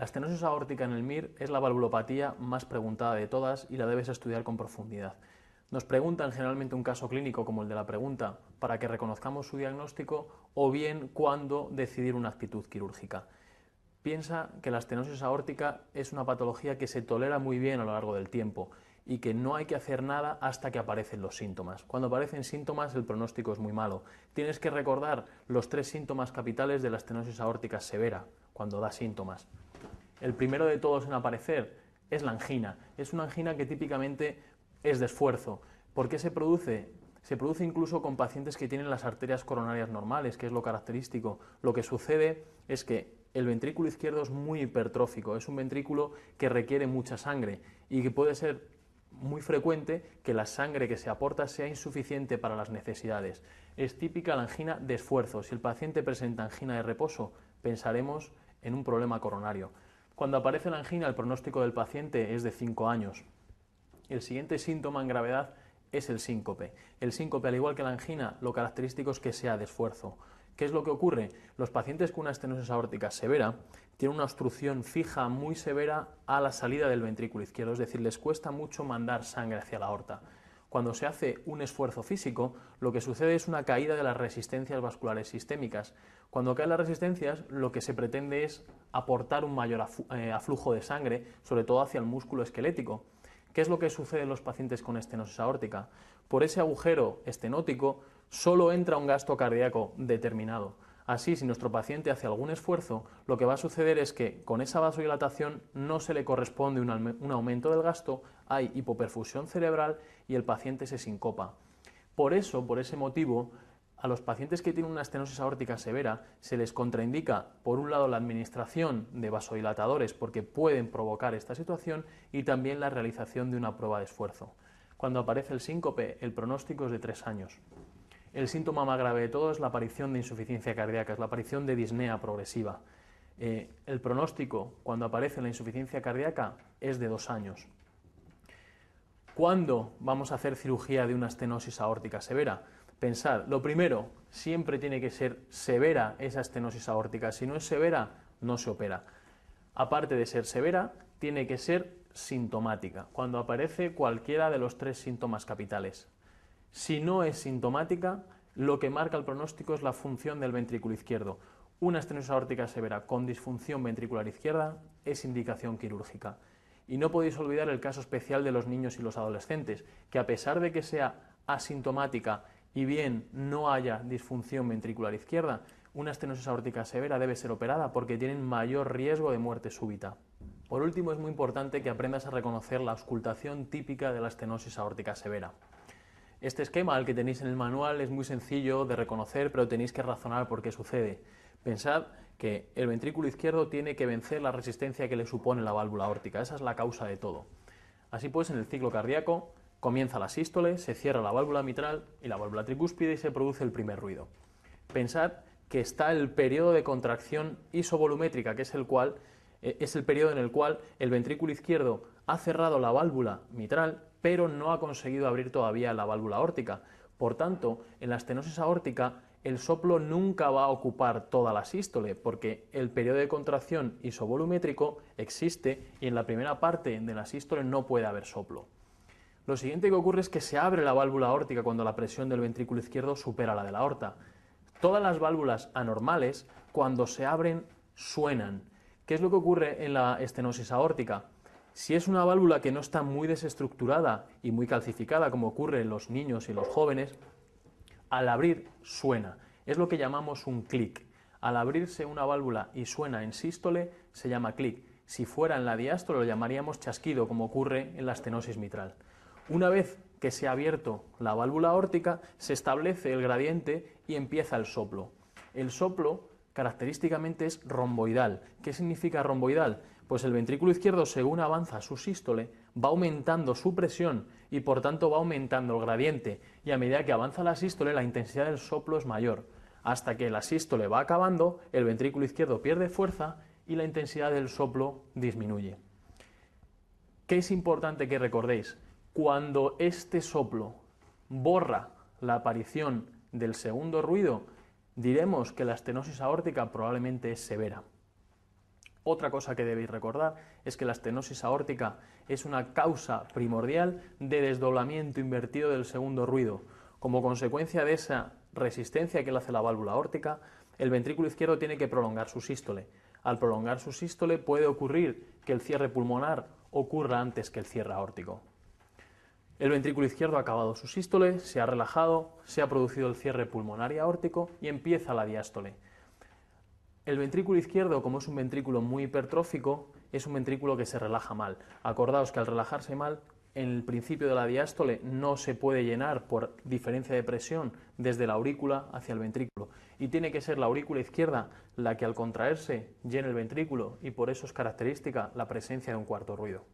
estenosis aórtica en el MIR es la valvulopatía más preguntada de todas y la debes estudiar con profundidad. Nos preguntan generalmente un caso clínico como el de la pregunta para que reconozcamos su diagnóstico o bien cuándo decidir una actitud quirúrgica. Piensa que la estenosis aórtica es una patología que se tolera muy bien a lo largo del tiempo y que no hay que hacer nada hasta que aparecen los síntomas. Cuando aparecen síntomas el pronóstico es muy malo. Tienes que recordar los 3 síntomas capitales de la estenosis aórtica severa cuando da síntomas. El primero de todos en aparecer es la angina. Es una angina que típicamente es de esfuerzo. ¿Por qué se produce? Se produce incluso con pacientes que tienen las arterias coronarias normales, que es lo característico. Lo que sucede es que el ventrículo izquierdo es muy hipertrófico, es un ventrículo que requiere mucha sangre y que puede ser muy frecuente que la sangre que se aporta sea insuficiente para las necesidades. Es típica la angina de esfuerzo. Si el paciente presenta angina de reposo, pensaremos en un problema coronario. Cuando aparece la angina, el pronóstico del paciente es de 5 años. El siguiente síntoma en gravedad es el síncope. El síncope, al igual que la angina, lo característico es que sea de esfuerzo. ¿Qué es lo que ocurre? Los pacientes con una estenosis aórtica severa tienen una obstrucción fija muy severa a la salida del ventrículo izquierdo, es decir, les cuesta mucho mandar sangre hacia la aorta. Cuando se hace un esfuerzo físico, lo que sucede es una caída de las resistencias vasculares sistémicas. Cuando caen las resistencias, lo que se pretende es aportar un mayor aflujo de sangre, sobre todo hacia el músculo esquelético. ¿Qué es lo que sucede en los pacientes con estenosis aórtica? Por ese agujero estenótico solo entra un gasto cardíaco determinado. Así, si nuestro paciente hace algún esfuerzo, lo que va a suceder es que con esa vasodilatación no se le corresponde un aumento del gasto, hay hipoperfusión cerebral y el paciente se sincopa. Por eso, por ese motivo, a los pacientes que tienen una estenosis aórtica severa se les contraindica, por un lado, la administración de vasodilatadores porque pueden provocar esta situación y también la realización de una prueba de esfuerzo. Cuando aparece el síncope, el pronóstico es de 3 años. El síntoma más grave de todo es la aparición de insuficiencia cardíaca, es la aparición de disnea progresiva. El pronóstico, cuando aparece la insuficiencia cardíaca, es de 2 años. ¿Cuándo vamos a hacer cirugía de una estenosis aórtica severa? Pensad, lo primero, siempre tiene que ser severa esa estenosis aórtica. Si no es severa, no se opera. Aparte de ser severa, tiene que ser sintomática, cuando aparece cualquiera de los 3 síntomas capitales. Si no es sintomática, lo que marca el pronóstico es la función del ventrículo izquierdo. Una estenosis aórtica severa con disfunción ventricular izquierda es indicación quirúrgica. Y no podéis olvidar el caso especial de los niños y los adolescentes, que a pesar de que sea asintomática y bien no haya disfunción ventricular izquierda, una estenosis aórtica severa debe ser operada porque tienen mayor riesgo de muerte súbita. Por último, es muy importante que aprendas a reconocer la auscultación típica de la estenosis aórtica severa. Este esquema, el que tenéis en el manual, es muy sencillo de reconocer, pero tenéis que razonar por qué sucede. Pensad que el ventrículo izquierdo tiene que vencer la resistencia que le supone la válvula aórtica, esa es la causa de todo. Así pues, en el ciclo cardíaco comienza la sístole, se cierra la válvula mitral y la válvula tricúspide y se produce el primer ruido. Pensad que está el periodo de contracción isovolumétrica, que es el periodo en el cual el ventrículo izquierdo ha cerrado la válvula mitral, pero no ha conseguido abrir todavía la válvula aórtica. Por tanto, en la estenosis aórtica, el soplo nunca va a ocupar toda la sístole, porque el periodo de contracción isovolumétrico existe y en la primera parte de la sístole no puede haber soplo. Lo siguiente que ocurre es que se abre la válvula aórtica cuando la presión del ventrículo izquierdo supera la de la aorta. Todas las válvulas anormales, cuando se abren, suenan. ¿Qué es lo que ocurre en la estenosis aórtica? Si es una válvula que no está muy desestructurada y muy calcificada, como ocurre en los niños y los jóvenes, al abrir suena. Es lo que llamamos un clic. Al abrirse una válvula y suena en sístole, se llama clic. Si fuera en la diástole, lo llamaríamos chasquido, como ocurre en la estenosis mitral. Una vez que se ha abierto la válvula aórtica, se establece el gradiente y empieza el soplo. El soplo característicamente es romboidal. ¿Qué significa romboidal? Pues el ventrículo izquierdo, según avanza su sístole, va aumentando su presión y por tanto va aumentando el gradiente, y a medida que avanza la sístole la intensidad del soplo es mayor. Hasta que la sístole va acabando, el ventrículo izquierdo pierde fuerza y la intensidad del soplo disminuye. ¿Qué es importante que recordéis? Cuando este soplo borra la aparición del segundo ruido, diremos que la estenosis aórtica probablemente es severa. Otra cosa que debéis recordar es que la estenosis aórtica es una causa primordial de desdoblamiento invertido del segundo ruido. Como consecuencia de esa resistencia que le hace la válvula aórtica, el ventrículo izquierdo tiene que prolongar su sístole. Al prolongar su sístole puede ocurrir que el cierre pulmonar ocurra antes que el cierre aórtico. El ventrículo izquierdo ha acabado su sístole, se ha relajado, se ha producido el cierre pulmonar y aórtico y empieza la diástole. El ventrículo izquierdo, como es un ventrículo muy hipertrófico, es un ventrículo que se relaja mal. Acordaos que al relajarse mal, en el principio de la diástole no se puede llenar por diferencia de presión desde la aurícula hacia el ventrículo y tiene que ser la aurícula izquierda la que al contraerse llene el ventrículo y por eso es característica la presencia de un cuarto ruido.